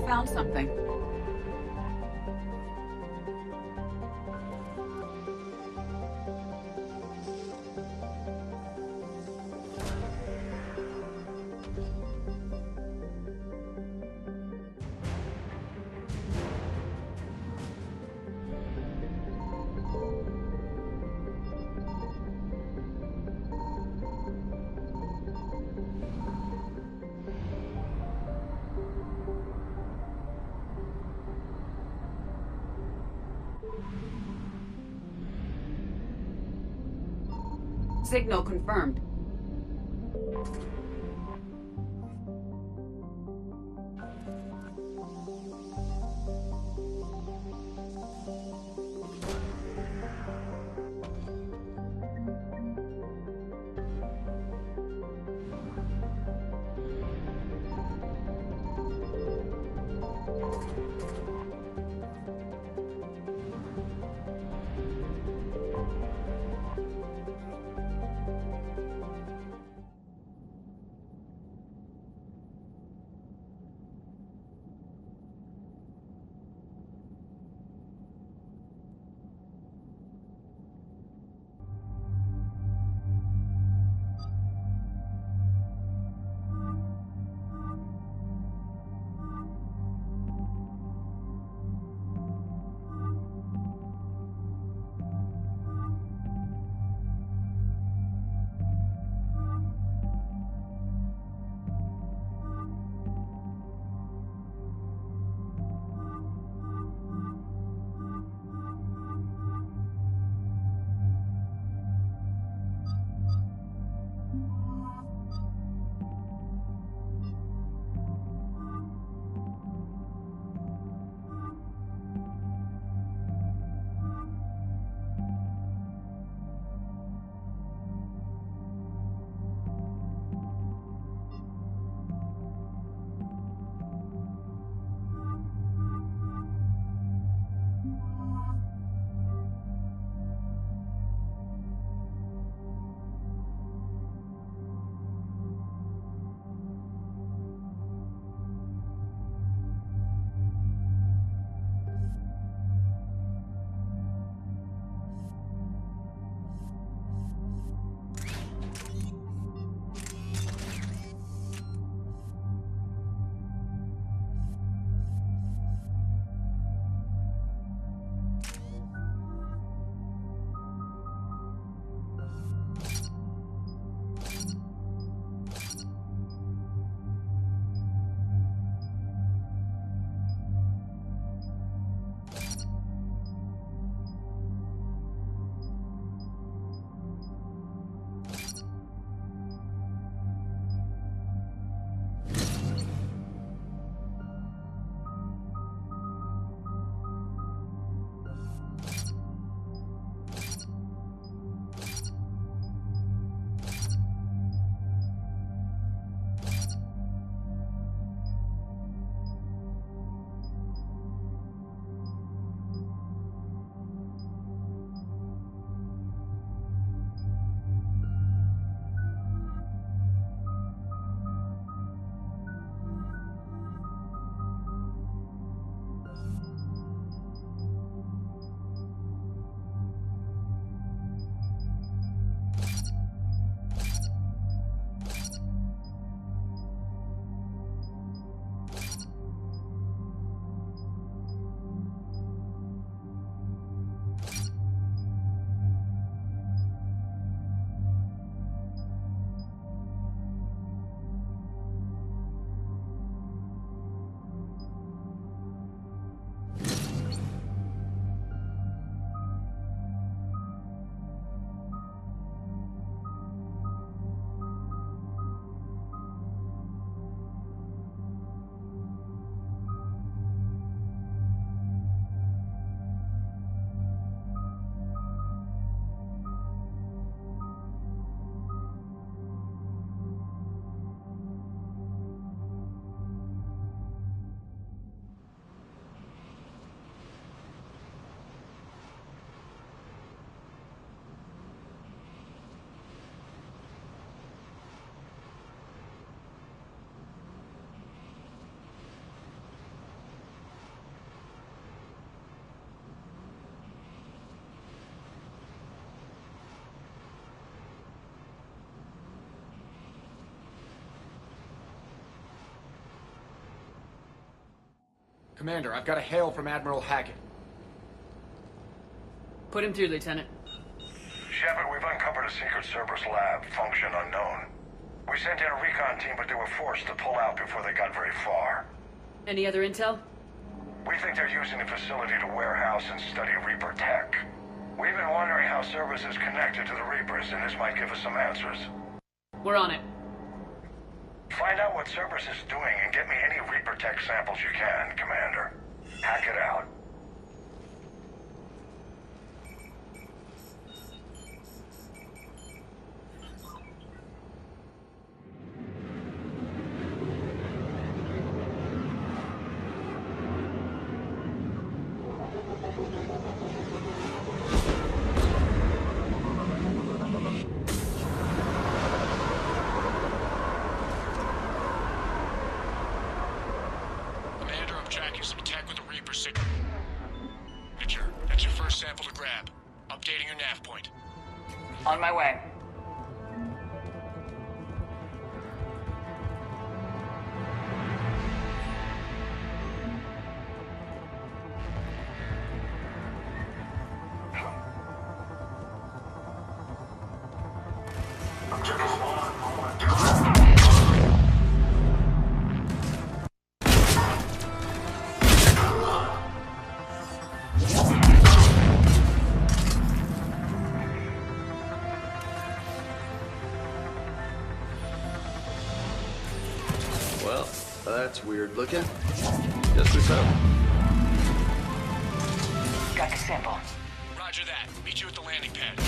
found something. Signal confirmed. Commander, I've got a hail from Admiral Hackett. Put him through, Lieutenant. Shepard, we've uncovered a secret Cerberus lab, function unknown. We sent in a recon team, but they were forced to pull out before they got very far. Any other intel? We think they're using the facility to warehouse and study Reaper tech. We've been wondering how Cerberus is connected to the Reapers, and this might give us some answers. We're on it. Find out what Cerberus is doing and get me any Reaper tech samples you can, Commander. Hack it out. Tracking some tech with a Reaper signature. That's your first sample to grab. Updating your nav point. On my way. Well, that's weird looking. Guess we found it. Got the sample. Roger that. Meet you at the landing pad.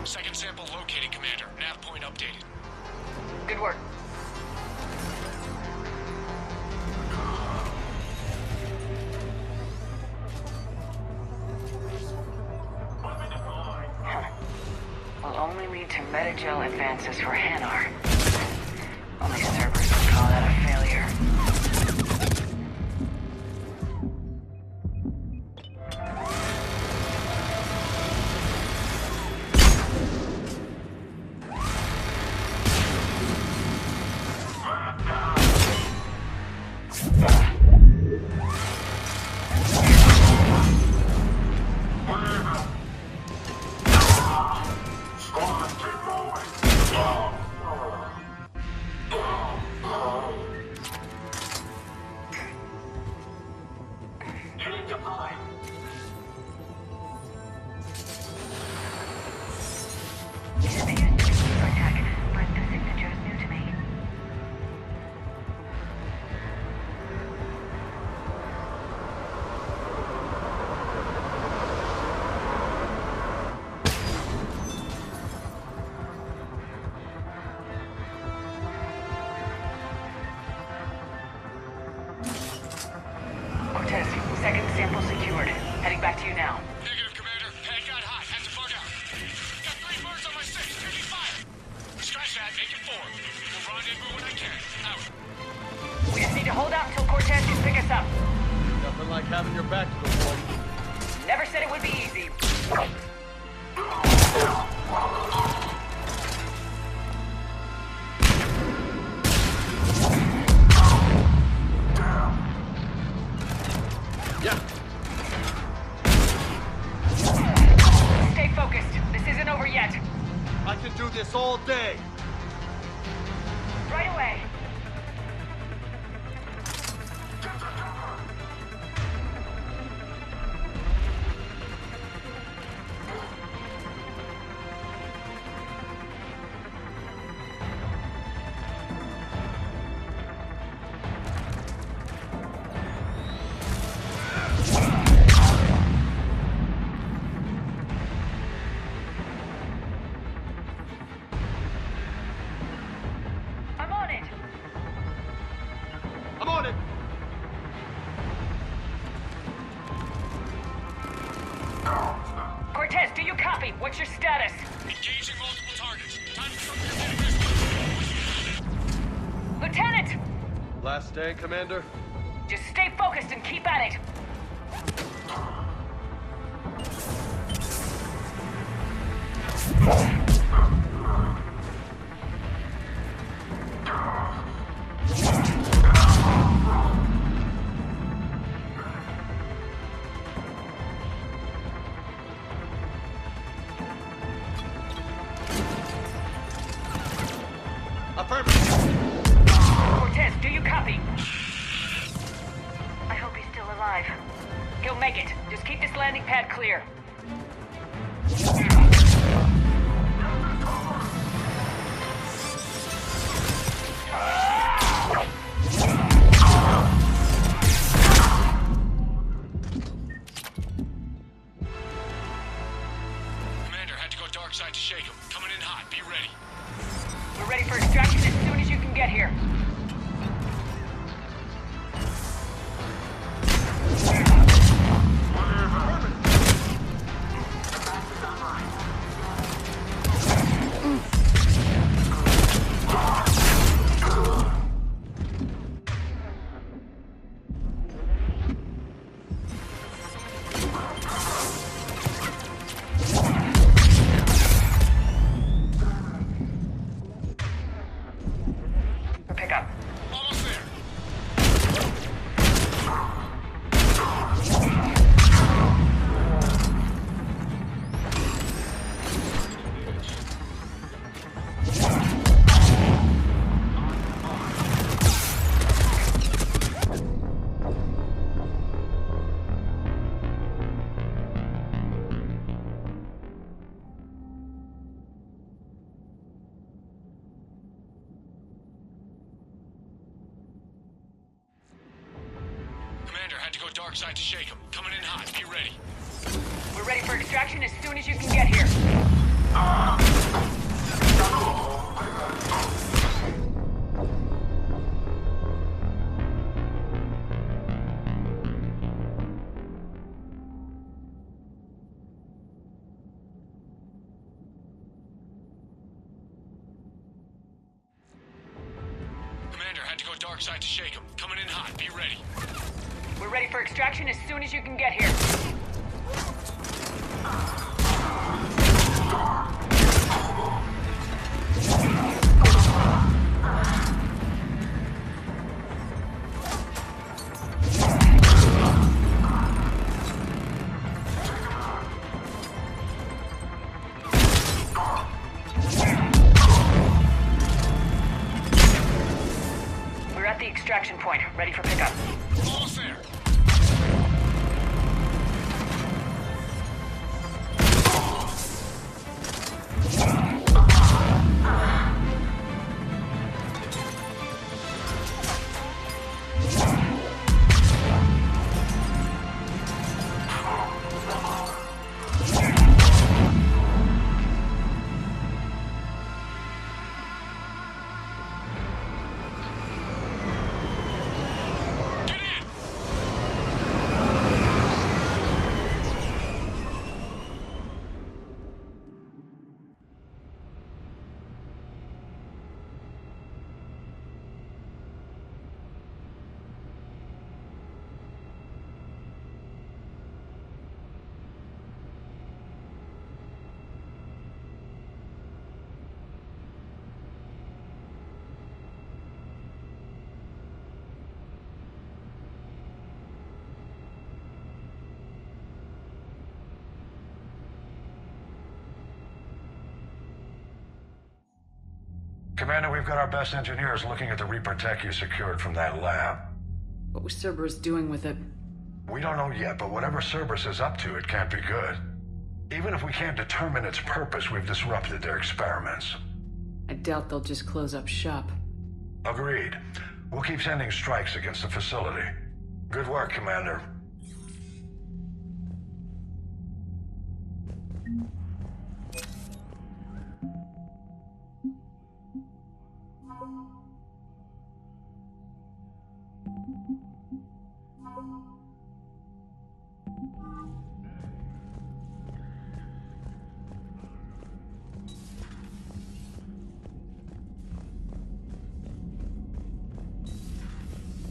Second sample located, Commander. Nav point updated. Good work. Will only lead to metagel advances for Hanar. Only Cerberus would call that a failure. Second sample secured. Heading back to you now. Negative, Commander. Head got hot. Had to bug out. Got 3 birds on my 6. Taking fire. Scratch that. Make it 4. We'll rendezvous when I can. Out. We just need to hold out until Cortez can pick us up. Nothing like having your back to the wall. Never said it would be easy. Yeah. Stay focused. This isn't over yet. I can do this all day. Right away. I'm on it. I'm on it. Cortez, do you copy? What's your status? Engaging multiple targets. Time to start your heading. Lieutenant! Last day, Commander? Just stay focused and keep at it. Cortez, do you copy? I hope he's still alive. He'll make it. Just keep this landing pad clear. Commander, had to go dark side to shake him. Coming in hot. Be ready. We're ready for extraction as soon as you can get here. For pickup. Almost there. Commander, had to go dark side to shake him. Coming in hot. Be ready. We're ready for extraction as soon as you can get here. Commander, had to go dark side to shake him. Coming in hot. Be ready. We're ready for extraction as soon as you can get here. We're at the extraction point, ready for pickup. Almost there. Get in! Commander, we've got our best engineers looking at the Reaper tech you secured from that lab. What was Cerberus doing with it? We don't know yet, but whatever Cerberus is up to, it can't be good. Even if we can't determine its purpose, we've disrupted their experiments. I doubt they'll just close up shop. Agreed. We'll keep sending strikes against the facility. Good work, Commander.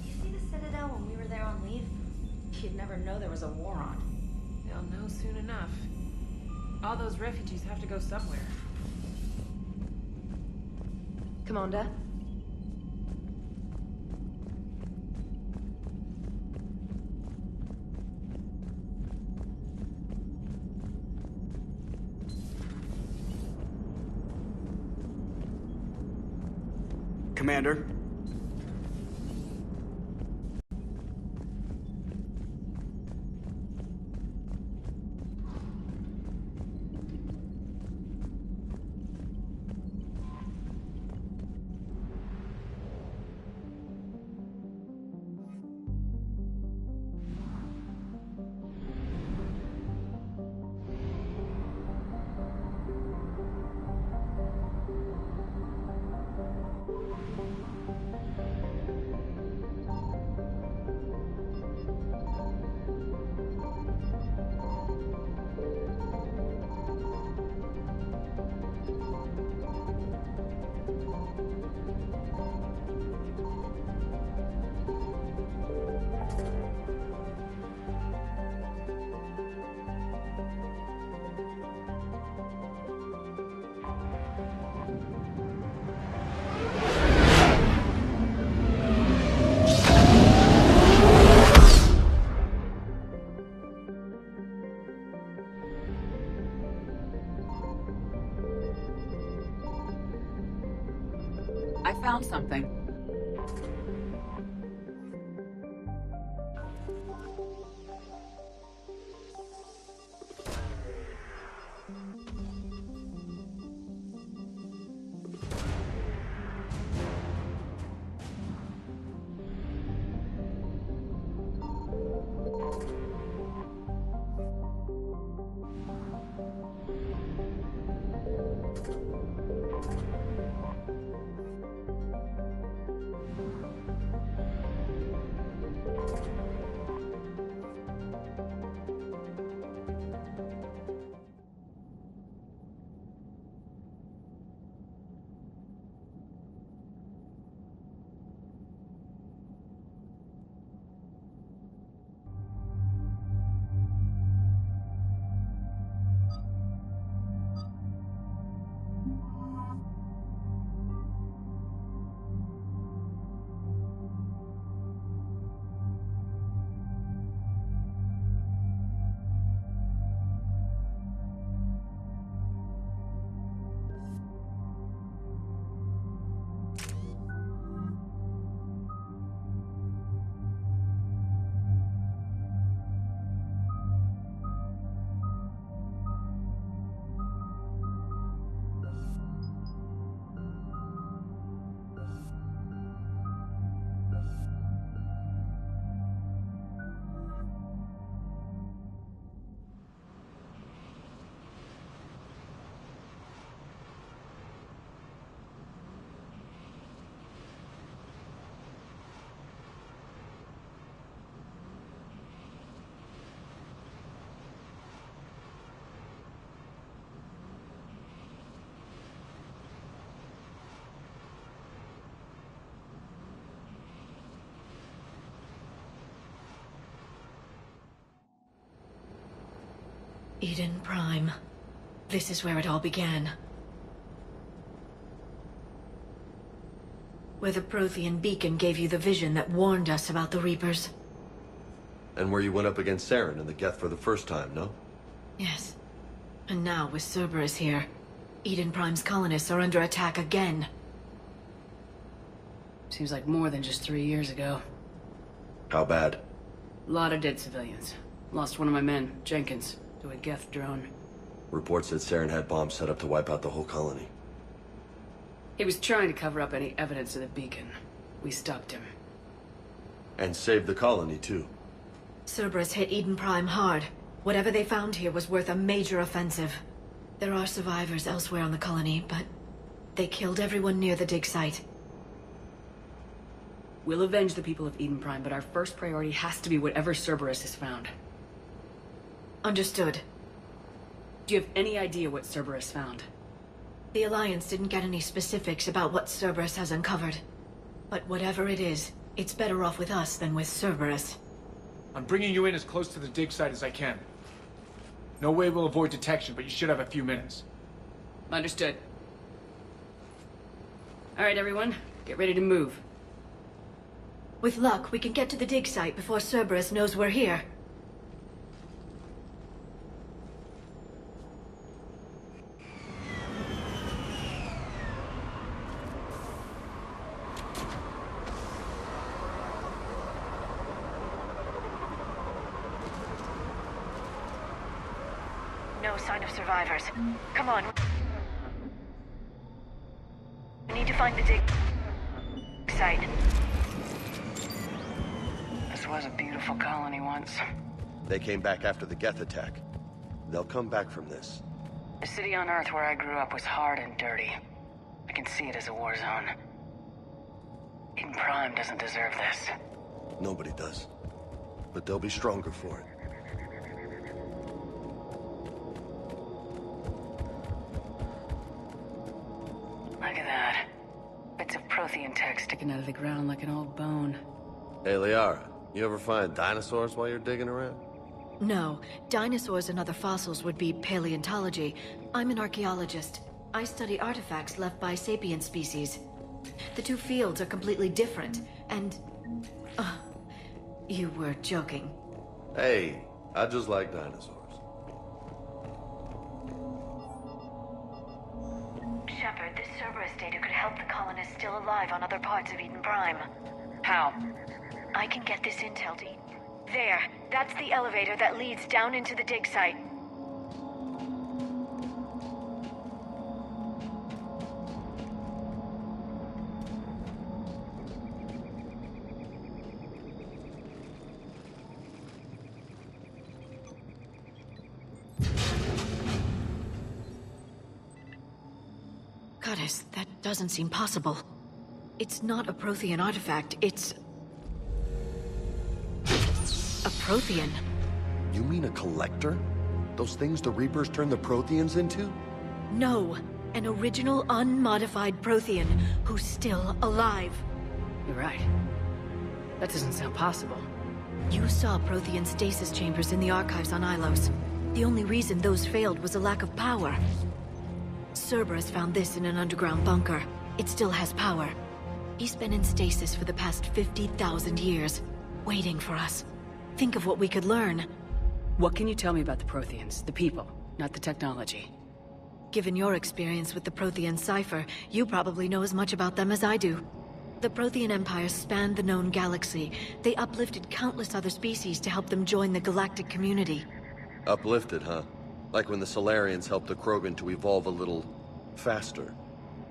You see the Citadel when we were there? know there was a war on. They'll know soon enough. All those refugees have to go somewhere. Commander? Commander? I found something. Eden Prime. This is where it all began. Where the Prothean beacon gave you the vision that warned us about the Reapers. And where you went up against Saren and the Geth for the first time, no? Yes. And now, with Cerberus here, Eden Prime's colonists are under attack again. Seems like more than just 3 years ago. How bad? A lot of dead civilians. Lost one of my men, Jenkins, to a Geth drone. Reports that Saren had bombs set up to wipe out the whole colony. He was trying to cover up any evidence of the beacon. We stopped him. And saved the colony, too. Cerberus hit Eden Prime hard. Whatever they found here was worth a major offensive. There are survivors elsewhere on the colony, but they killed everyone near the dig site. We'll avenge the people of Eden Prime, but our first priority has to be whatever Cerberus has found. Understood. Do you have any idea what Cerberus found? The Alliance didn't get any specifics about what Cerberus has uncovered. But whatever it is, it's better off with us than with Cerberus. I'm bringing you in as close to the dig site as I can. No way we'll avoid detection, but you should have a few minutes. Understood. All right, everyone. Get ready to move. With luck, we can get to the dig site before Cerberus knows we're here. No sign of survivors. Come on. We need to find the dig site. This was a beautiful colony once. They came back after the Geth attack. They'll come back from this. The city on Earth where I grew up was hard and dirty. I can see it as a war zone. Eden Prime doesn't deserve this. Nobody does. But they'll be stronger for it. Look at that. Bits of Prothean tech Sticking out of the ground like an old bone. Hey, Liara, you ever find dinosaurs while you're digging around? No, dinosaurs and other fossils would be paleontology. I'm an archaeologist. I study artifacts left by sapient species. The two fields are completely different, and... you were joking. Hey, I just like dinosaurs. Shepard, this Cerberus data could help the colonists still alive on other parts of Eden Prime. How? I can get this intel to... There, that's the elevator that leads down into the dig site. Goddess, that doesn't seem possible. It's not a Prothean artifact, it's... a Prothean. You mean a collector? Those things the Reapers turned the Protheans into? No, an original unmodified Prothean who's still alive. You're right. That doesn't sound possible. You saw Prothean stasis chambers in the archives on Ilos. The only reason those failed was a lack of power. Cerberus found this in an underground bunker. It still has power. He's been in stasis for the past 50,000 years, waiting for us. Think of what we could learn. What can you tell me about the Protheans? The people, not the technology. Given your experience with the Prothean cipher, you probably know as much about them as I do. The Prothean Empire spanned the known galaxy. They uplifted countless other species to help them join the galactic community. Uplifted, huh? Like when the Solarians helped the Krogan to evolve a little... faster.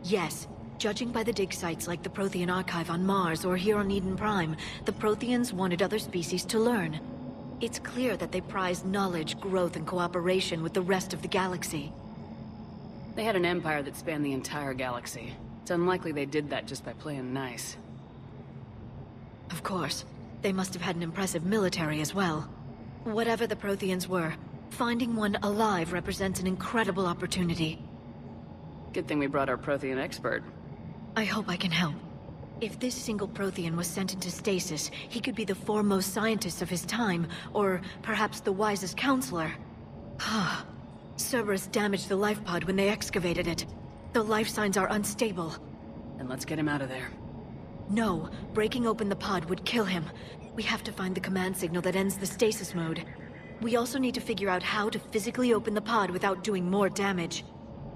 Yes. Judging by the dig sites like the Prothean Archive on Mars or here on Eden Prime, the Protheans wanted other species to learn. It's clear that they prized knowledge, growth, and cooperation with the rest of the galaxy. They had an empire that spanned the entire galaxy. It's unlikely they did that just by playing nice. Of course. They must have had an impressive military as well. Whatever the Protheans were, finding one alive represents an incredible opportunity. Good thing we brought our Prothean expert. I hope I can help. If this single Prothean was sent into stasis, he could be the foremost scientist of his time, or perhaps the wisest counselor. Cerberus damaged the life pod when they excavated it. The life signs are unstable. Then let's get him out of there. No, breaking open the pod would kill him. We have to find the command signal that ends the stasis mode. We also need to figure out how to physically open the pod without doing more damage.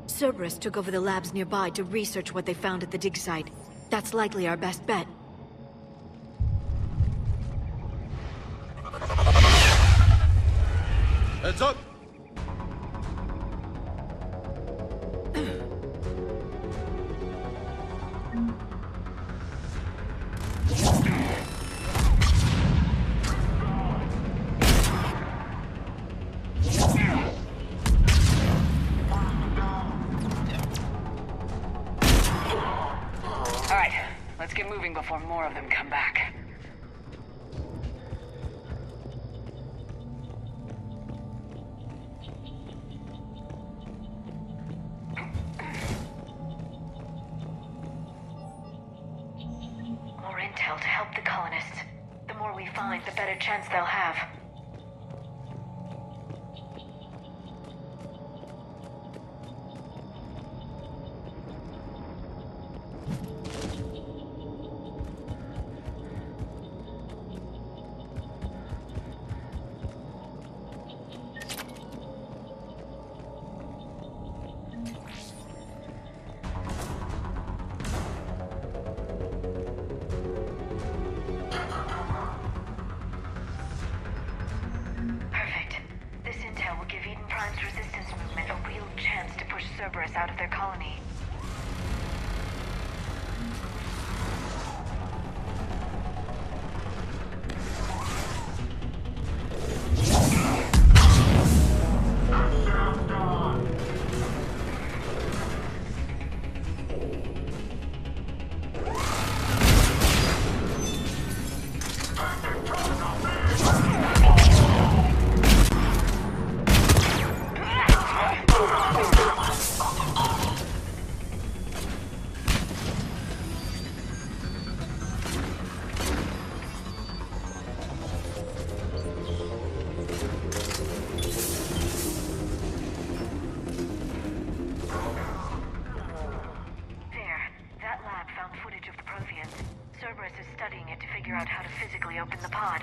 Cerberus took over the labs nearby to research what they found at the dig site. That's likely our best bet. Heads up! Let's get moving before more of them come back. More intel to help the colonists. The more we find, the better chance they'll have. Out of their colony. Out how to physically open the pod.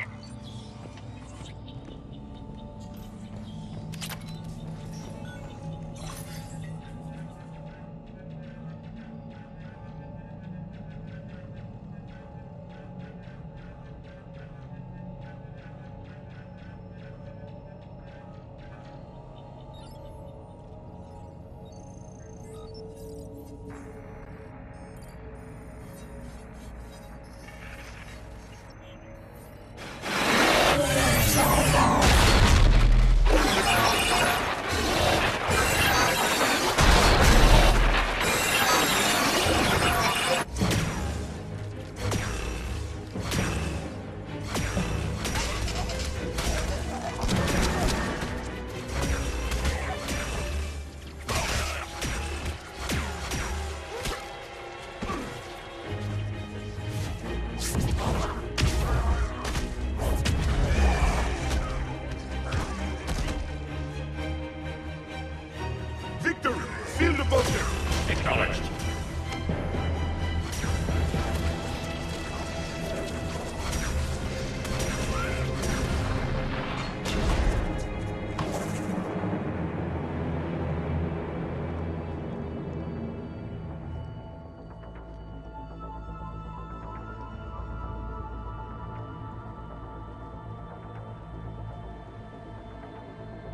Acknowledged.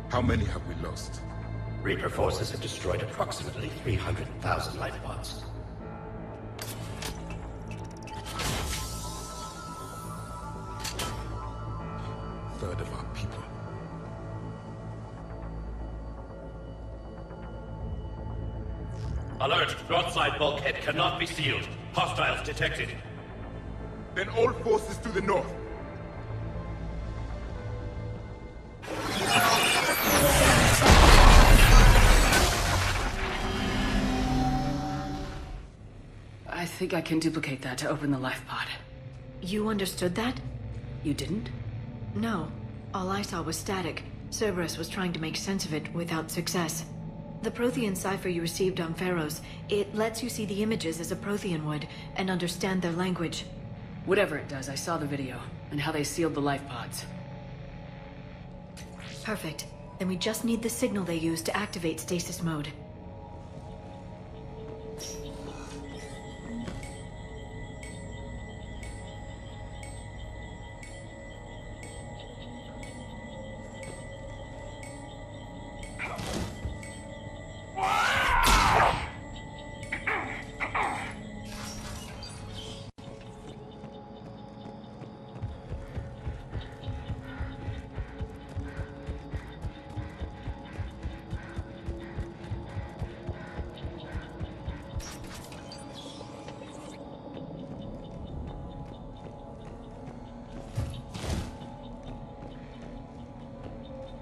How many have we lost? Reaper forces have destroyed approximately 300,000 life pods. Third of our people. Alert! Broadside bulkhead cannot be sealed. Hostiles detected. Then all forces to the north. I think I can duplicate that to open the life pod. You understood that? You didn't? No. All I saw was static. Cerberus was trying to make sense of it without success. The Prothean cipher you received on Pharaohs, it lets you see the images as a Prothean would, and understand their language. Whatever it does, I saw the video, and how they sealed the life pods. Perfect. Then we just need the signal they used to activate stasis mode.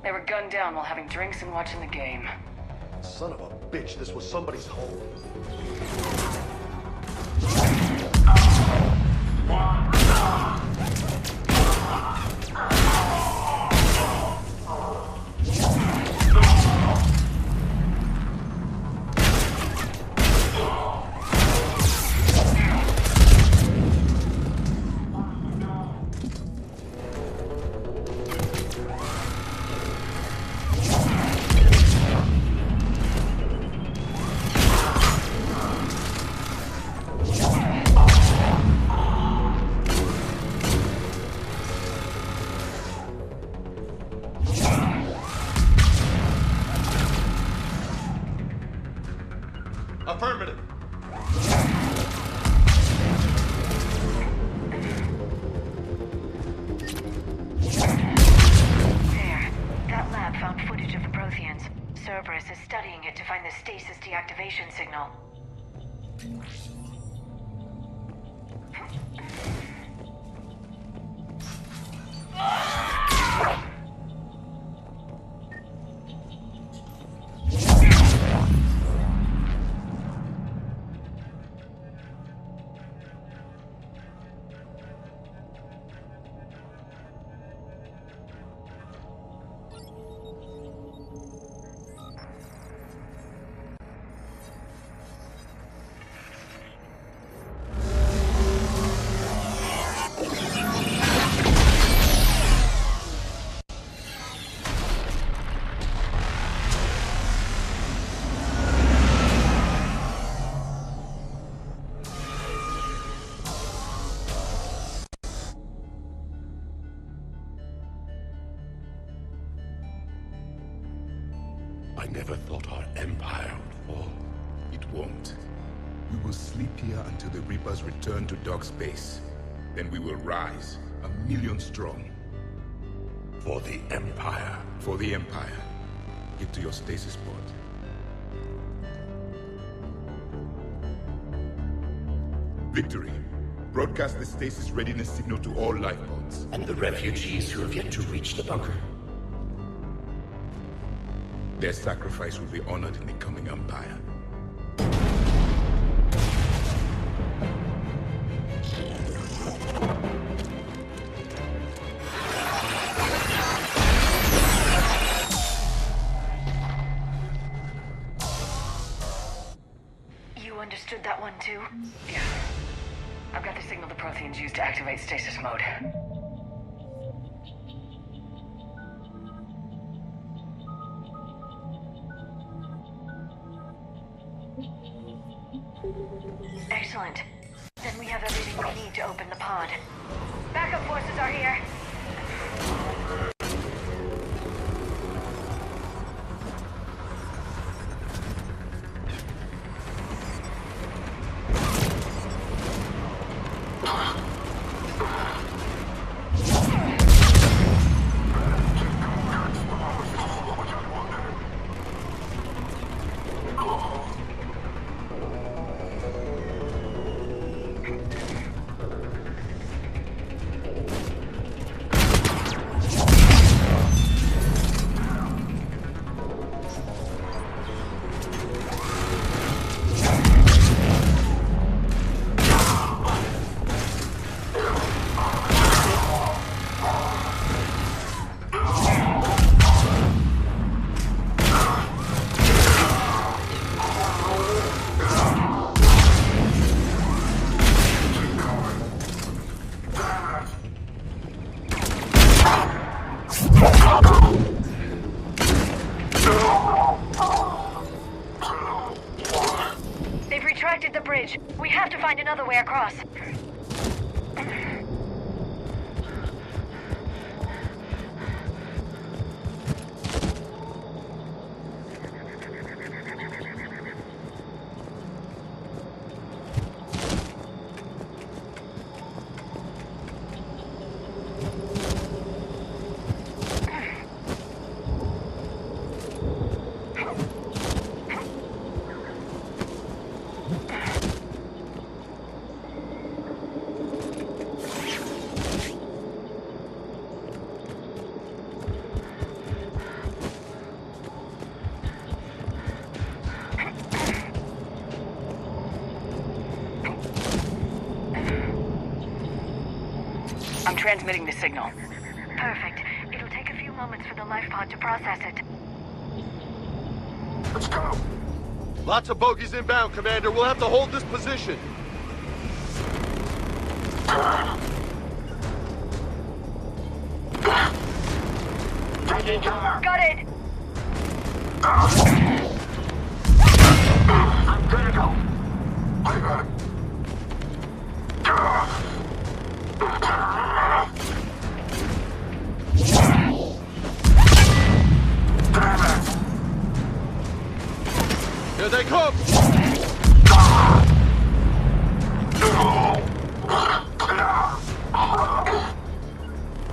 They were gunned down while having drinks and watching the game. Son of a bitch, this was somebody's home. activation signal. I never thought our empire would fall. It won't. We will sleep here until the Reapers return to Dock Space. Then we will rise, 1,000,000 strong. For the Empire. For the Empire. Get to your stasis pod. Victory. Broadcast the stasis readiness signal to all life pods. And the refugees who have yet to reach the bunker. Their sacrifice will be honored in the coming Empire. You understood that one too? Yeah. I've got the signal the Protheans used to activate stasis mode. Excellent. Then we have everything we need to open the pod. Backup forces are here. They've retracted the bridge. We have to find another way across. I'm transmitting the signal. Perfect. It'll take a few moments for the life pod to process it. Let's go! Lots of bogies inbound, Commander. We'll have to hold this position. Taking cover! Got it! I'm critical! Here they come!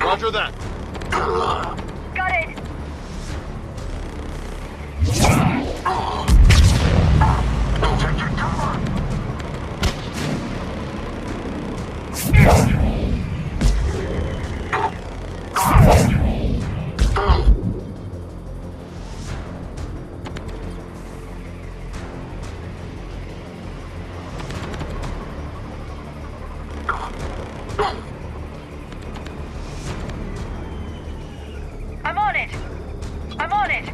Roger that. Got it! I'm on it! I'm on it!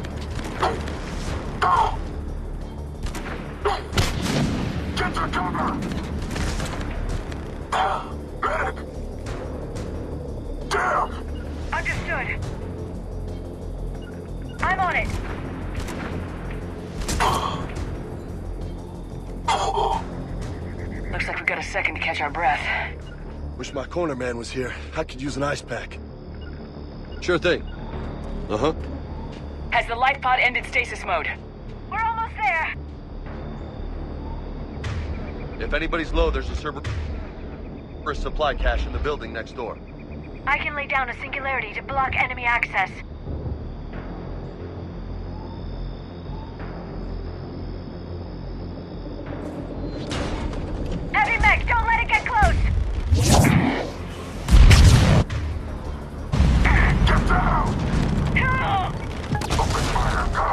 Get to cover! Medic! Damn! Understood. I'm on it. Looks like we've got a second to catch our breath. Wish my corner man was here. I could use an ice pack. Sure thing. Uh-huh. Has the life pod ended stasis mode? We're almost there. If anybody's low, there's a Cerberus supply cache in the building next door. I can lay down a singularity to block enemy access. Heavy mech, don't let it get close! Get down! Open fire, go!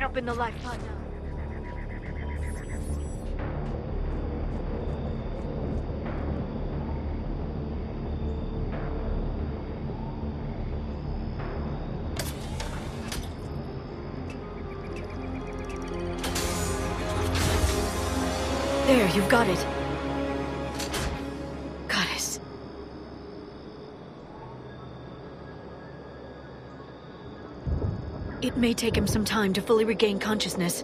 Open the life pod now. There, you've got it. Goddess. It may take him some time to fully regain consciousness.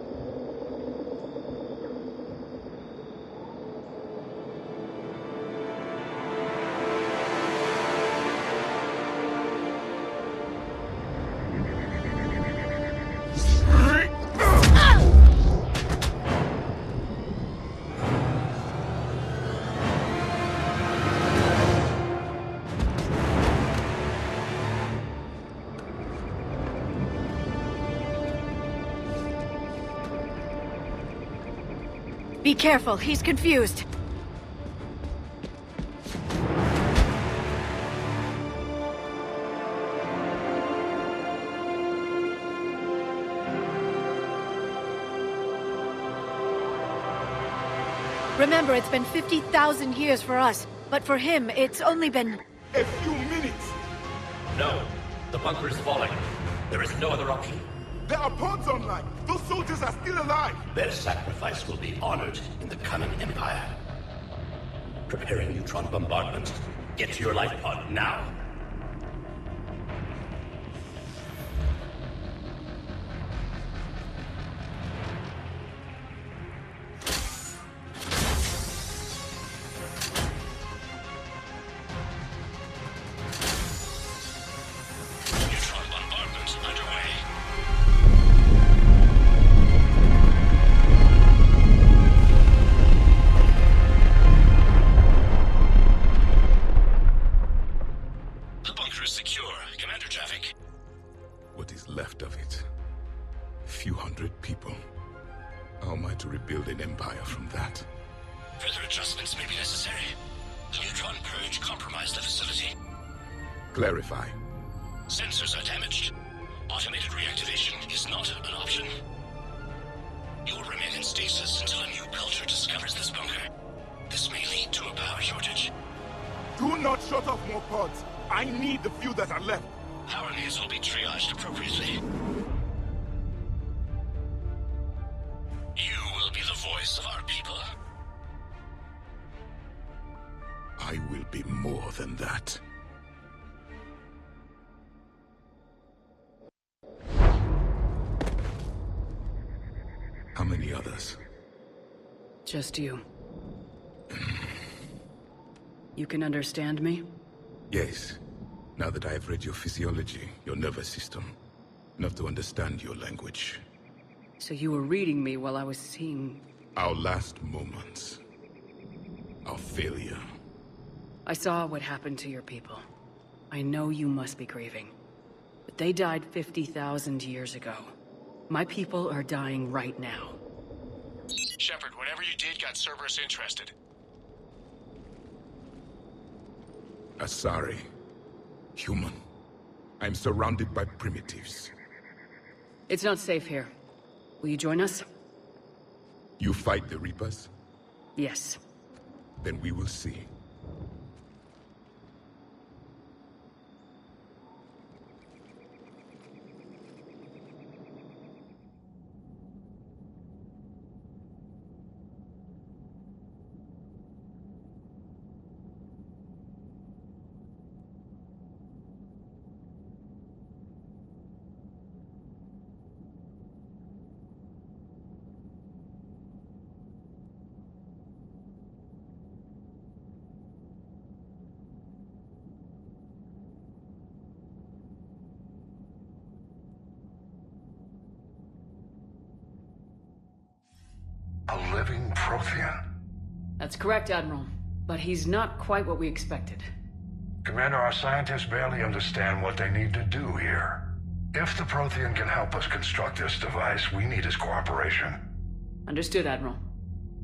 Be careful, he's confused. Remember, it's been 50,000 years for us, but for him, it's only been... A few minutes! No, the bunker is falling. There is no other option. There are pods online! Those soldiers are still alive! Their sacrifice will be honored in the coming Empire. Preparing neutron bombardment. Get to your life pod now. Neutron bombardment underway. The bunker is secure. Commander traffic. What is left of it? Few hundred people. How am I to rebuild an empire from that? Further adjustments may be necessary. The neutron purge compromised the facility. Clarify. Sensors are damaged. Automated reactivation is not an option. You'll remain in stasis until a new culture discovers this bunker. This may lead to a power shortage. Do not shut off more pods. I need the few that are left. Power needs will be triaged appropriately. You will be the voice of our people. I will be more than that. How many others? Just you. You can understand me? Yes. Now that I have read your physiology, your nervous system, enough to understand your language. So you were reading me while I was seeing... Our last moments. Our failure. I saw what happened to your people. I know you must be grieving. But they died 50,000 years ago. My people are dying right now. Shepard, whatever you did got Cerberus interested. Asari. Human. I'm surrounded by primitives. It's not safe here. Will you join us? You fight the Reapers? Yes. Then we will see. A living Prothean. That's correct, Admiral. But he's not quite what we expected. Commander, our scientists barely understand what they need to do here. If the Prothean can help us construct this device, we need his cooperation. Understood, Admiral.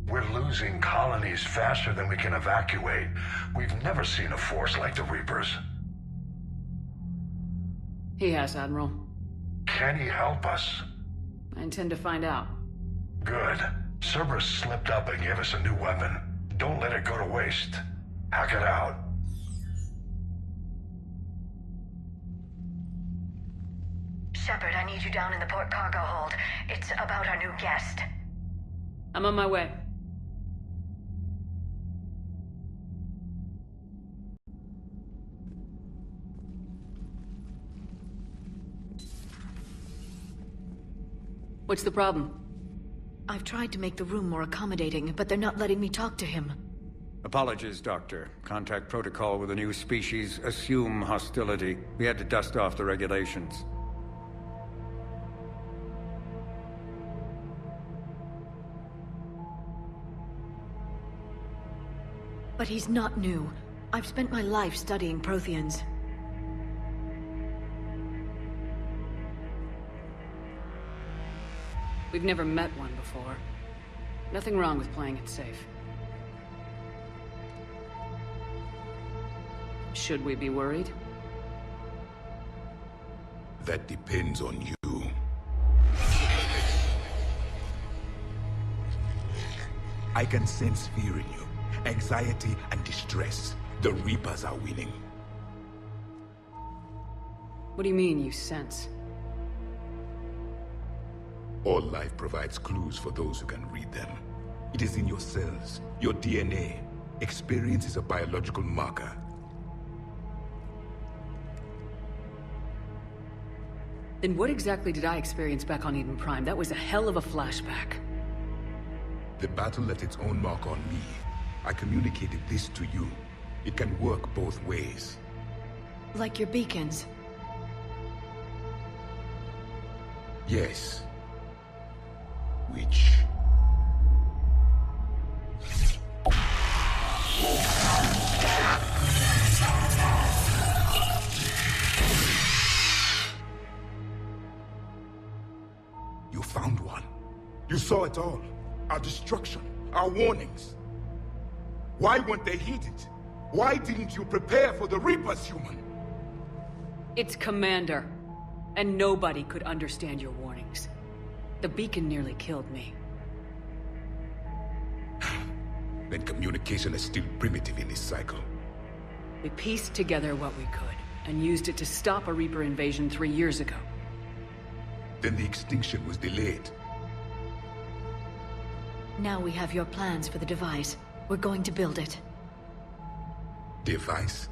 We're losing colonies faster than we can evacuate. We've never seen a force like the Reapers. He has, Admiral. Can he help us? I intend to find out. Good. Cerberus slipped up and gave us a new weapon. Don't let it go to waste. Hack it out. Shepard, I need you down in the port cargo hold. It's about our new guest. I'm on my way. What's the problem? I've tried to make the room more accommodating, but they're not letting me talk to him. Apologies, Doctor. Contact protocol with a new species. Assume hostility. We had to dust off the regulations. But he's not new. I've spent my life studying Protheans. We've never met one before. Nothing wrong with playing it safe. Should we be worried? That depends on you. I can sense fear in you. Anxiety and distress. The Reapers are winning. What do you mean, you sense? All life provides clues for those who can read them. It is in your cells, your DNA. Experience is a biological marker. Then what exactly did I experience back on Eden Prime? That was a hell of a flashback. The battle left its own mark on me. I communicated this to you. It can work both ways. Like your beacons. Yes. Which... You found one. You saw it all. Our destruction, our warnings. Why weren't they heeded? Why didn't you prepare for the Reapers, human? It's Commander. And nobody could understand your warnings. The beacon nearly killed me. Then communication is still primitive in this cycle. We pieced together what we could, and used it to stop a Reaper invasion 3 years ago. Then the extinction was delayed. Now we have your plans for the device. We're going to build it. Device?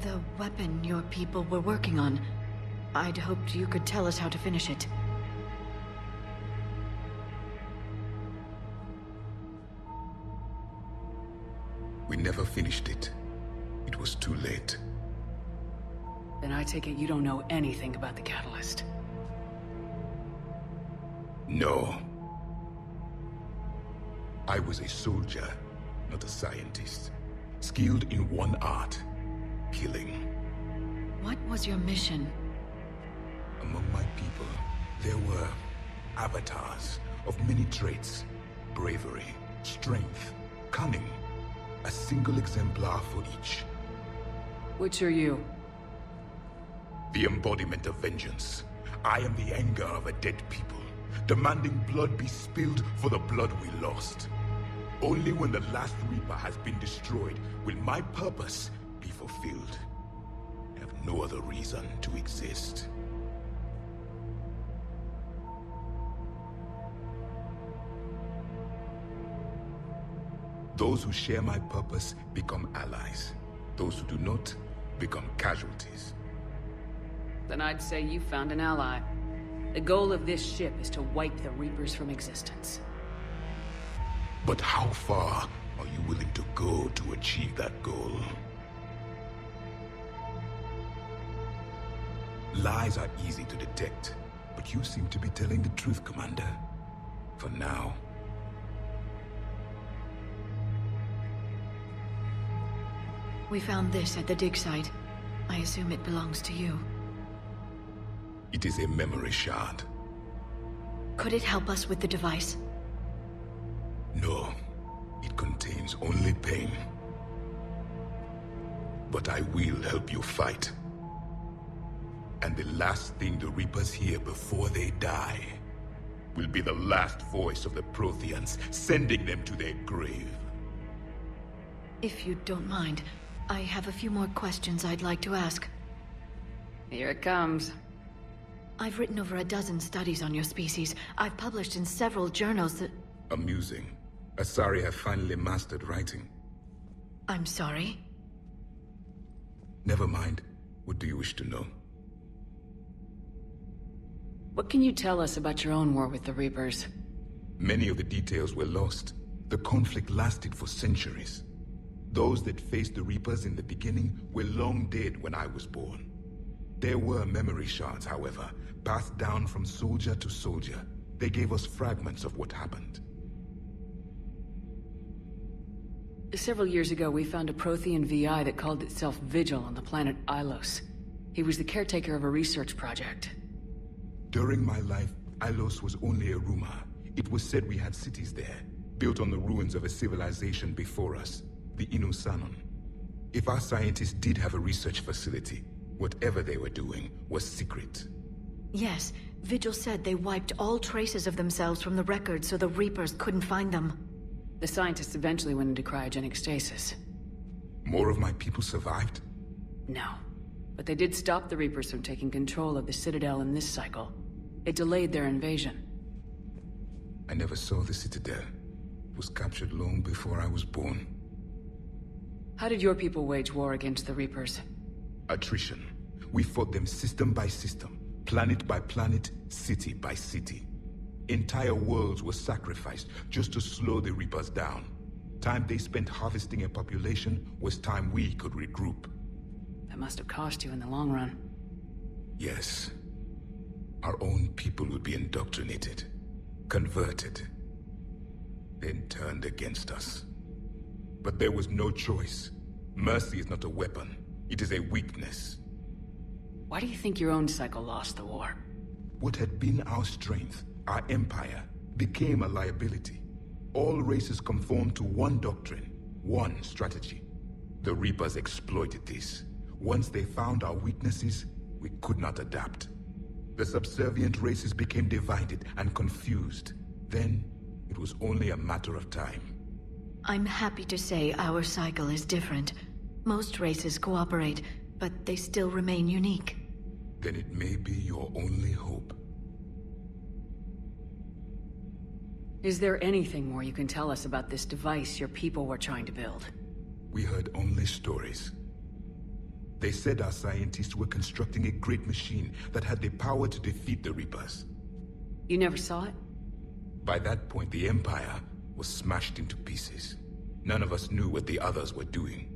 The weapon your people were working on. I'd hoped you could tell us how to finish it. We never finished it. It was too late. Then I take it you don't know anything about the catalyst. No. I was a soldier, not a scientist. Skilled in one art, killing. What was your mission? Among my people, there were avatars of many traits. Bravery, strength, cunning. A single exemplar for each. Which are you? The embodiment of vengeance. I am the anger of a dead people, demanding blood be spilled for the blood we lost. Only when the last Reaper has been destroyed will my purpose be fulfilled. I have no other reason to exist. Those who share my purpose become allies. Those who do not become casualties. Then I'd say you found an ally. The goal of this ship is to wipe the Reapers from existence. But how far are you willing to go to achieve that goal? Lies are easy to detect, but you seem to be telling the truth, Commander. For now. We found this at the dig site. I assume it belongs to you. It is a memory shard. Could it help us with the device? No. It contains only pain. But I will help you fight. And the last thing the Reapers hear before they die will be the last voice of the Protheans, sending them to their grave. If you don't mind, I have a few more questions I'd like to ask. Here it comes. I've written over a dozen studies on your species. I've published in several journals that... Amusing. Asari have finally mastered writing. I'm sorry? Never mind. What do you wish to know? What can you tell us about your own war with the Reapers? Many of the details were lost. The conflict lasted for centuries. Those that faced the Reapers in the beginning were long dead when I was born. There were memory shards, however, passed down from soldier to soldier. They gave us fragments of what happened. Several years ago, we found a Prothean VI that called itself Vigil on the planet Ilos. He was the caretaker of a research project. During my life, Ilos was only a rumor. It was said we had cities there, built on the ruins of a civilization before us, the Inusanon. If our scientists did have a research facility, whatever they were doing was secret. Yes, Vigil said they wiped all traces of themselves from the records so the Reapers couldn't find them. The scientists eventually went into cryogenic stasis. More of my people survived? No. But they did stop the Reapers from taking control of the Citadel in this cycle. It delayed their invasion. I never saw the Citadel. It was captured long before I was born. How did your people wage war against the Reapers? Attrition. We fought them system by system, planet by planet, city by city. Entire worlds were sacrificed just to slow the Reapers down. Time they spent harvesting a population was time we could regroup. That must have cost you in the long run. Yes. Our own people would be indoctrinated, converted, then turned against us. But there was no choice. Mercy is not a weapon. It is a weakness. Why do you think your own cycle lost the war? What had been our strength our empire, became a liability. All races conformed to one doctrine, one strategy. The Reapers exploited this. Once they found our weaknesses, we could not adapt. The subservient races became divided and confused. Then, it was only a matter of time. I'm happy to say our cycle is different. Most races cooperate, but they still remain unique. Then it may be your only hope. Is there anything more you can tell us about this device your people were trying to build? We heard only stories. They said our scientists were constructing a great machine that had the power to defeat the Reapers. You never saw it? By that point, the Empire was smashed into pieces. None of us knew what the others were doing.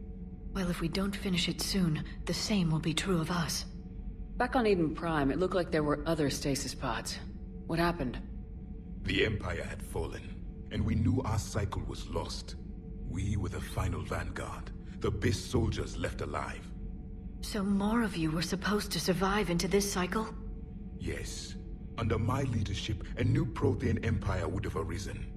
Well, if we don't finish it soon, the same will be true of us. Back on Eden Prime, it looked like there were other stasis pods. What happened? The Empire had fallen, and we knew our cycle was lost. We were the final vanguard, the best soldiers left alive. So more of you were supposed to survive into this cycle? Yes. Under my leadership, a new Prothean Empire would have arisen.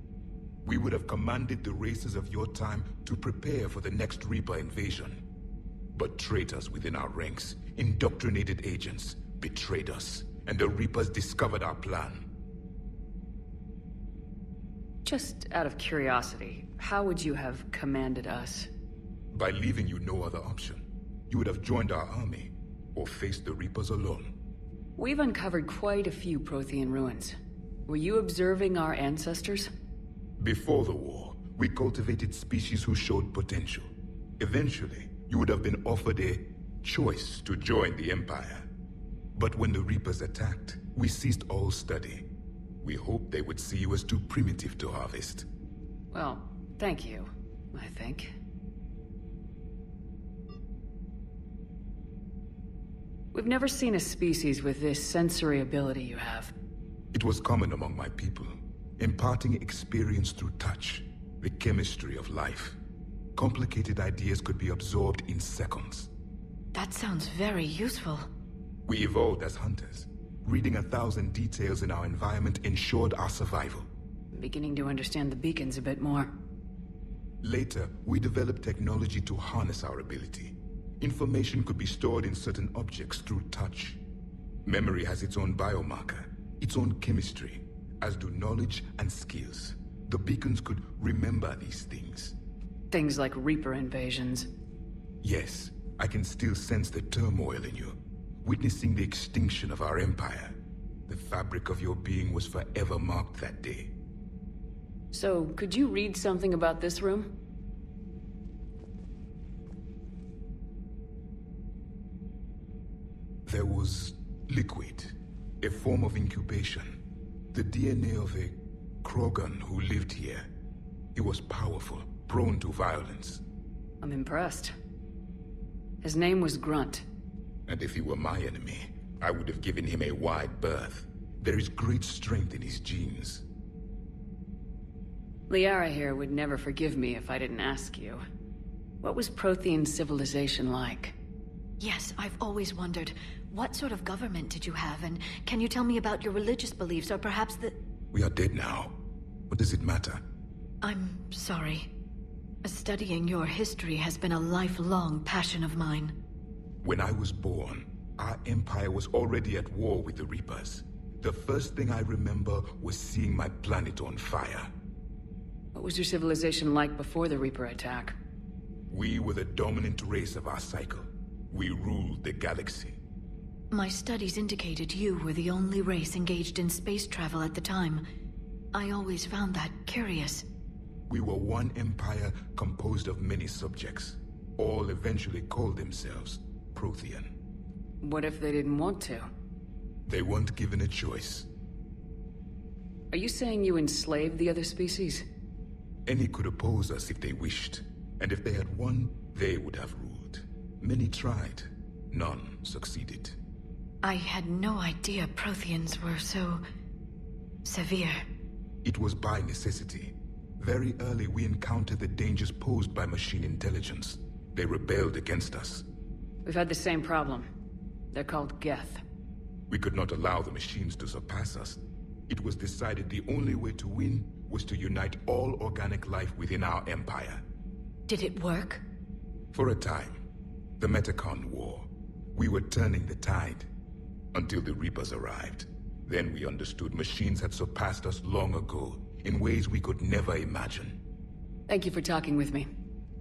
We would have commanded the races of your time to prepare for the next Reaper invasion. But traitors within our ranks, indoctrinated agents, betrayed us, and the Reapers discovered our plan. Just out of curiosity, how would you have commanded us? By leaving you no other option. You would have joined our army, or faced the Reapers alone. We've uncovered quite a few Prothean ruins. Were you observing our ancestors? Before the war, we cultivated species who showed potential. Eventually, you would have been offered a choice to join the Empire. But when the Reapers attacked, we ceased all study. We hoped they would see you as too primitive to harvest. Well, thank you, I think. We've never seen a species with this sensory ability you have. It was common among my people, imparting experience through touch, the chemistry of life. Complicated ideas could be absorbed in seconds. That sounds very useful. We evolved as hunters. Reading 1,000 details in our environment ensured our survival. I'm beginning to understand the beacons a bit more. Later, we developed technology to harness our ability. Information could be stored in certain objects through touch. Memory has its own biomarker, its own chemistry, as do knowledge and skills. The beacons could remember these things. Things like Reaper invasions. Yes, I can still sense the turmoil in you. Witnessing the extinction of our empire. The fabric of your being was forever marked that day. So, could you read something about this room? There was liquid, a form of incubation. The DNA of a Krogan who lived here. He was powerful, prone to violence. I'm impressed. His name was Grunt. And if he were my enemy, I would have given him a wide berth. There is great strength in his genes. Liara here would never forgive me if I didn't ask you. What was Prothean civilization like? Yes, I've always wondered. What sort of government did you have, and can you tell me about your religious beliefs, or perhaps the... We are dead now. What does it matter? I'm sorry. Studying your history has been a lifelong passion of mine. When I was born, our empire was already at war with the Reapers. The first thing I remember was seeing my planet on fire. What was your civilization like before the Reaper attack? We were the dominant race of our cycle. We ruled the galaxy. My studies indicated you were the only race engaged in space travel at the time. I always found that curious. We were one empire composed of many subjects. All eventually called themselves Prothean. What if they didn't want to? They weren't given a choice. Are you saying you enslaved the other species? Any could oppose us if they wished. And if they had won, they would have ruled. Many tried. None succeeded. I had no idea Protheans were so... severe. It was by necessity. Very early we encountered the dangers posed by machine intelligence. They rebelled against us. We've had the same problem. They're called Geth. We could not allow the machines to surpass us. it was decided the only way to win was to unite all organic life within our empire. Did it work? For a time, the Metacon War, we were turning the tide, until the Reapers arrived. Then we understood machines had surpassed us long ago, in ways we could never imagine. Thank you for talking with me.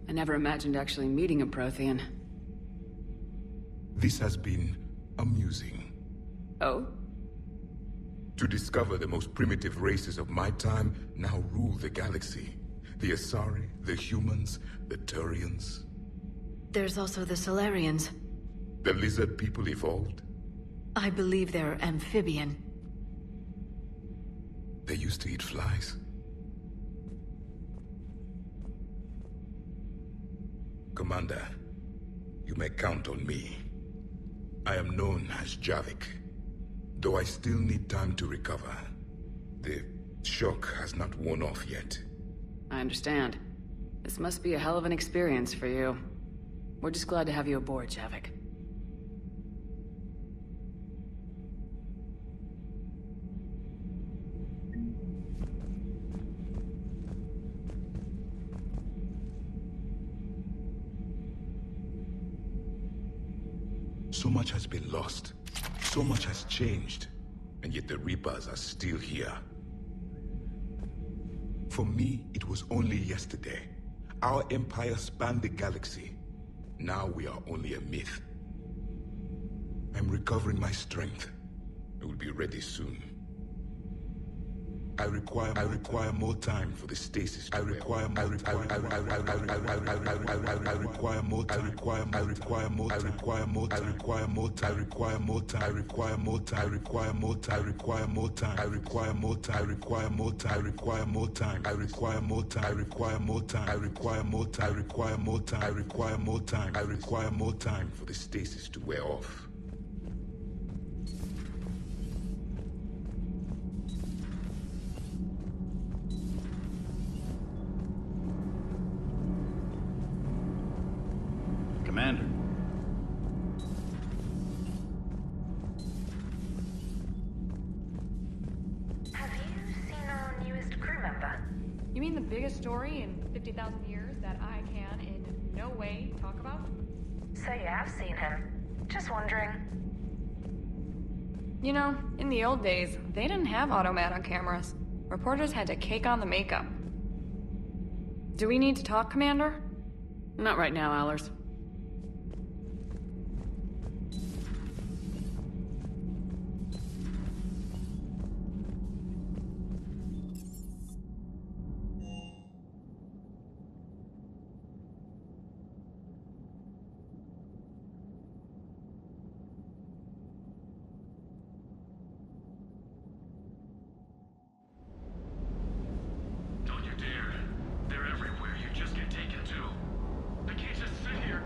I never imagined actually meeting a Prothean. This has been amusing. Oh? To discover the most primitive races of my time now rule the galaxy. The Asari, the humans, the Turians. There's also the Solarians. The lizard people evolved? I believe they're amphibian. They used to eat flies. Commander, you may count on me. I am known as Javik, though I still need time to recover. The shock has not worn off yet. I understand. This must be a hell of an experience for you. We're just glad to have you aboard, Javik. So much has been lost. So much has changed. And yet the Reapers are still here. For me, it was only yesterday. Our empire spanned the galaxy. Now we are only a myth. I'm recovering my strength. I will be ready soon. I require more time for the stasis. I require more time. For the stasis to wear off. Commander. Have you seen our newest crew member? You mean the biggest story in 50,000 years that I can in no way talk about? So you have seen him. Just wondering. You know, in the old days, they didn't have automat on cameras. Reporters had to cake on the makeup. Do we need to talk, Commander? Not right now, Allers. Don't you dare. They're everywhere. You just get taken to. I can't just sit here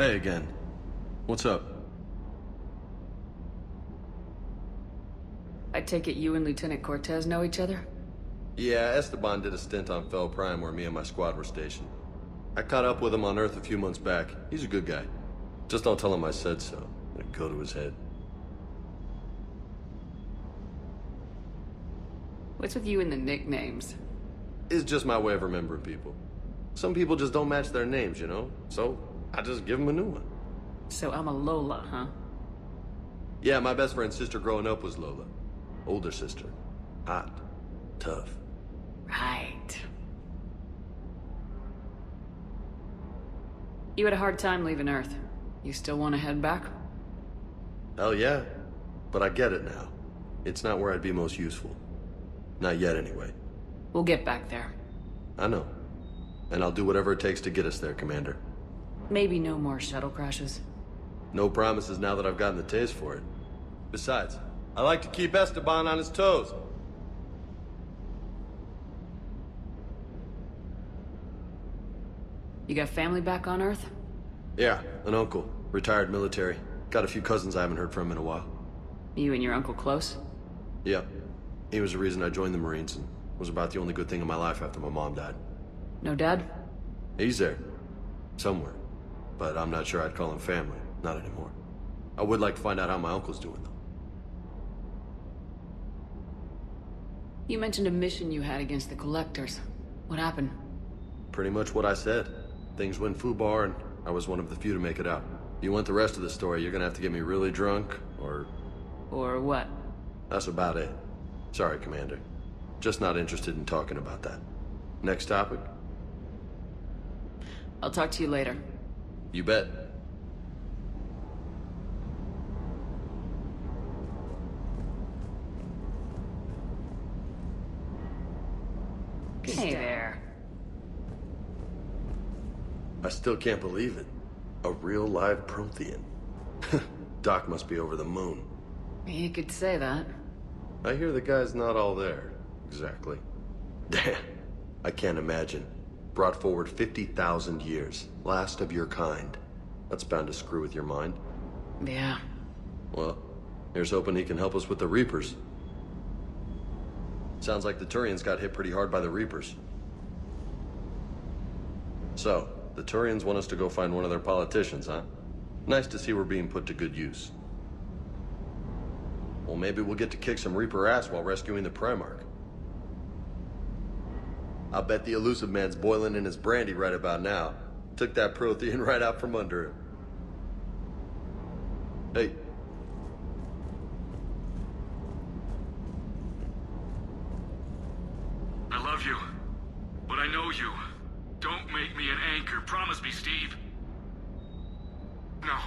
Hey again. What's up? I take it you and Lieutenant Cortez know each other? Yeah, Esteban did a stint on Fel Prime where me and my squad were stationed. I caught up with him on Earth a few months back. He's a good guy. Just don't tell him I said so. It'd go to his head. What's with you and the nicknames? It's just my way of remembering people. Some people just don't match their names, you know? So, I just give them a new one. So I'm a Lola, huh? Yeah, my best friend's sister growing up was Lola. Older sister. Hot. Tough. Right. You had a hard time leaving Earth. You still want to head back? Hell yeah. But I get it now. It's not where I'd be most useful. Not yet, anyway. We'll get back there. I know. And I'll do whatever it takes to get us there, Commander. Maybe no more shuttle crashes. No promises now that I've gotten the taste for it. Besides, I like to keep Esteban on his toes. You got family back on Earth? Yeah, an uncle. Retired military. Got a few cousins I haven't heard from in a while. You and your uncle close? Yep. He was the reason I joined the Marines and was about the only good thing in my life after my mom died. No dad? He's there. Somewhere. But I'm not sure I'd call him family. Not anymore. I would like to find out how my uncle's doing, though. You mentioned a mission you had against the Collectors. What happened? Pretty much what I said. Things went foobar, and I was one of the few to make it out. If you want the rest of the story, you're gonna have to get me really drunk, or... Or what? That's about it. Sorry, Commander. Just not interested in talking about that. Next topic? I'll talk to you later. You bet. Hey there. I still can't believe it. A real live Prothean. Doc must be over the moon. You could say that. I hear the guy's not all there. Exactly. Damn. I can't imagine. Brought forward 50,000 years. Last of your kind. That's bound to screw with your mind. Yeah. Well, here's hoping he can help us with the Reapers. Sounds like the Turians got hit pretty hard by the Reapers. So, the Turians want us to go find one of their politicians, huh? Nice to see we're being put to good use. Well, maybe we'll get to kick some Reaper ass while rescuing the Primarch. I'll bet the elusive man's boiling in his brandy right about now. Took that Prothean right out from under him. Hey. I love you, but I know you. Don't make me an anchor. Promise me, Steve. No,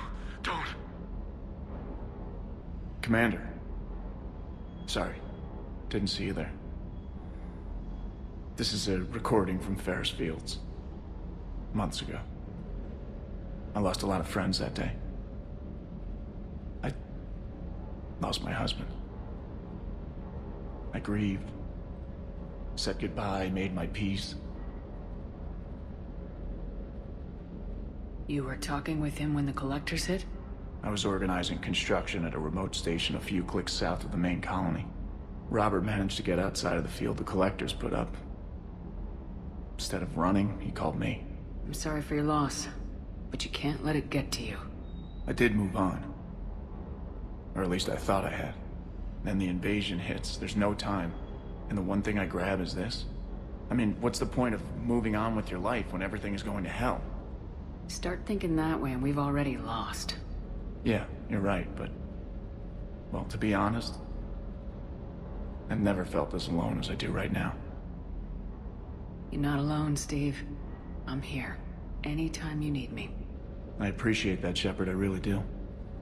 don't. Commander. Sorry. Didn't see you there. This is a recording from Ferris Fields. Months ago. I lost a lot of friends that day. I lost my husband. I grieved. Said goodbye, made my peace. You were talking with him when the Collectors hit? I was organizing construction at a remote station a few clicks south of the main colony. Robert managed to get outside of the field the Collectors put up. Instead of running, he called me. I'm sorry for your loss, but you can't let it get to you. I did move on. Or at least I thought I had. Then the invasion hits, there's no time. And the one thing I grab is this? I mean, what's the point of moving on with your life when everything is going to hell? Start thinking that way and we've already lost. Yeah, you're right, but... Well, to be honest, I've never felt as alone as I do right now. You're not alone, Steve. I'm here. Anytime you need me. I appreciate that, Shepard, I really do.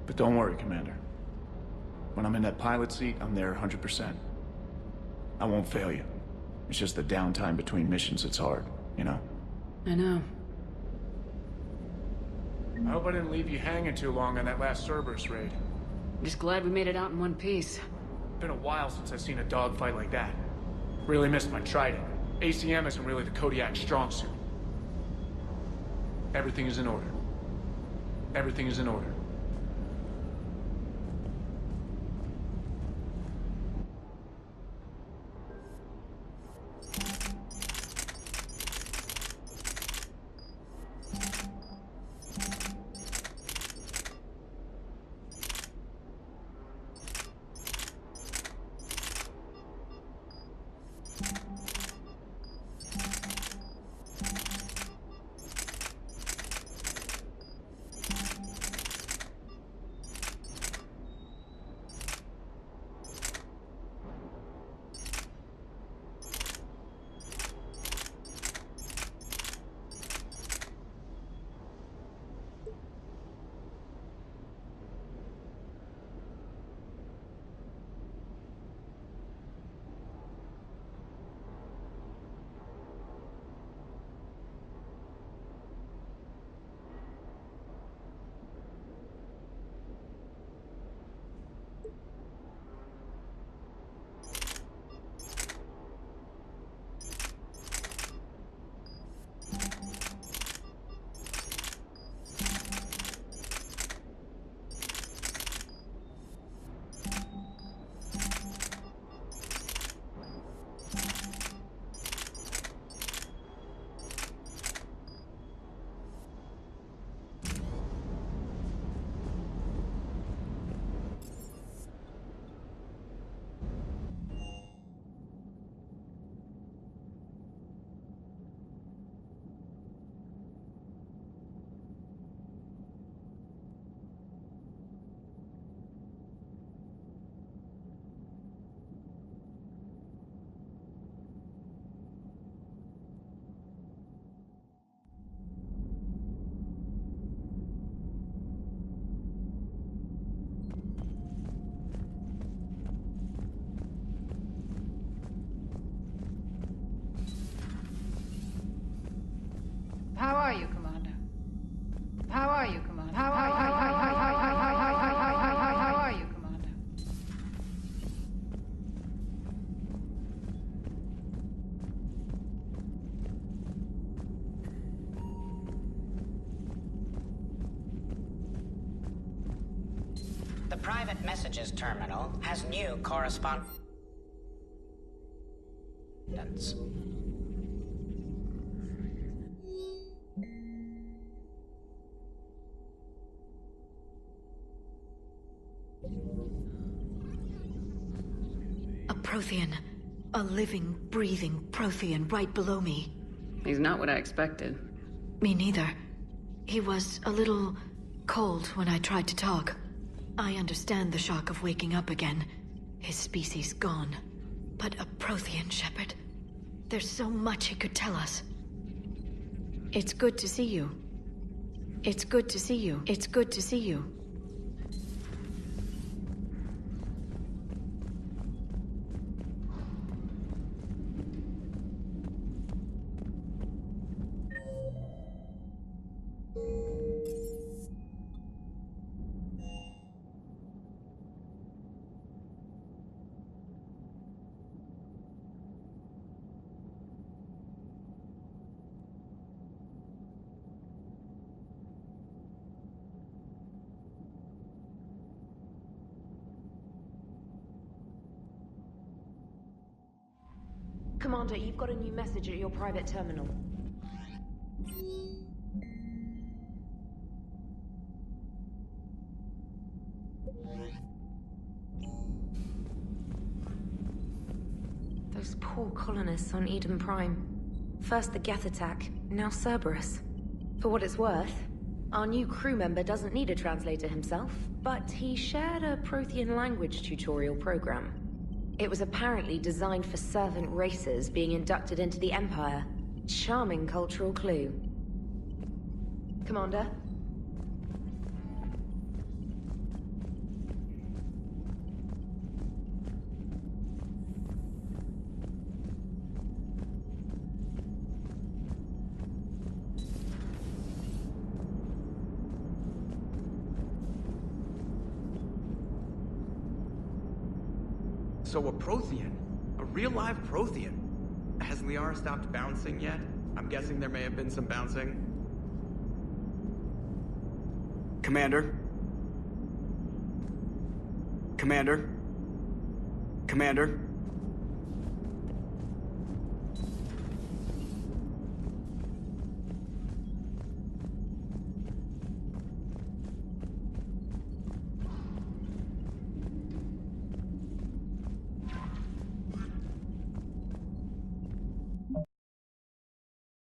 But don't worry, Commander. When I'm in that pilot seat, I'm there 100%. I won't fail you. It's just the downtime between missions that's hard, you know? I know. I hope I didn't leave you hanging too long on that last Cerberus raid. I'm just glad we made it out in one piece. Been a while since I've seen a dogfight like that. Really missed my Trident. ACM isn't really the Kodiak strong suit. Everything is in order. Everything is in order. How are you, Commander? How are you, Commander? How are you, Commander? The private messages terminal has new correspondence. A Prothean. A living, breathing Prothean right below me. He's not what I expected. Me neither. He was a little cold when I tried to talk. I understand the shock of waking up again. His species gone. But a Prothean, Shepard. There's so much he could tell us. It's good to see you. It's good to see you. It's good to see you. Commander, you've got a new message at your private terminal. Those poor colonists on Eden Prime. First the Geth attack, now Cerberus. For what it's worth, our new crew member doesn't need a translator himself, but he shared a Prothean language tutorial program. It was apparently designed for servant races being inducted into the Empire. Charming cultural clue. Commander? So a Prothean? A real live Prothean? Has Liara stopped bouncing yet? I'm guessing there may have been some bouncing. Commander? Commander? Commander?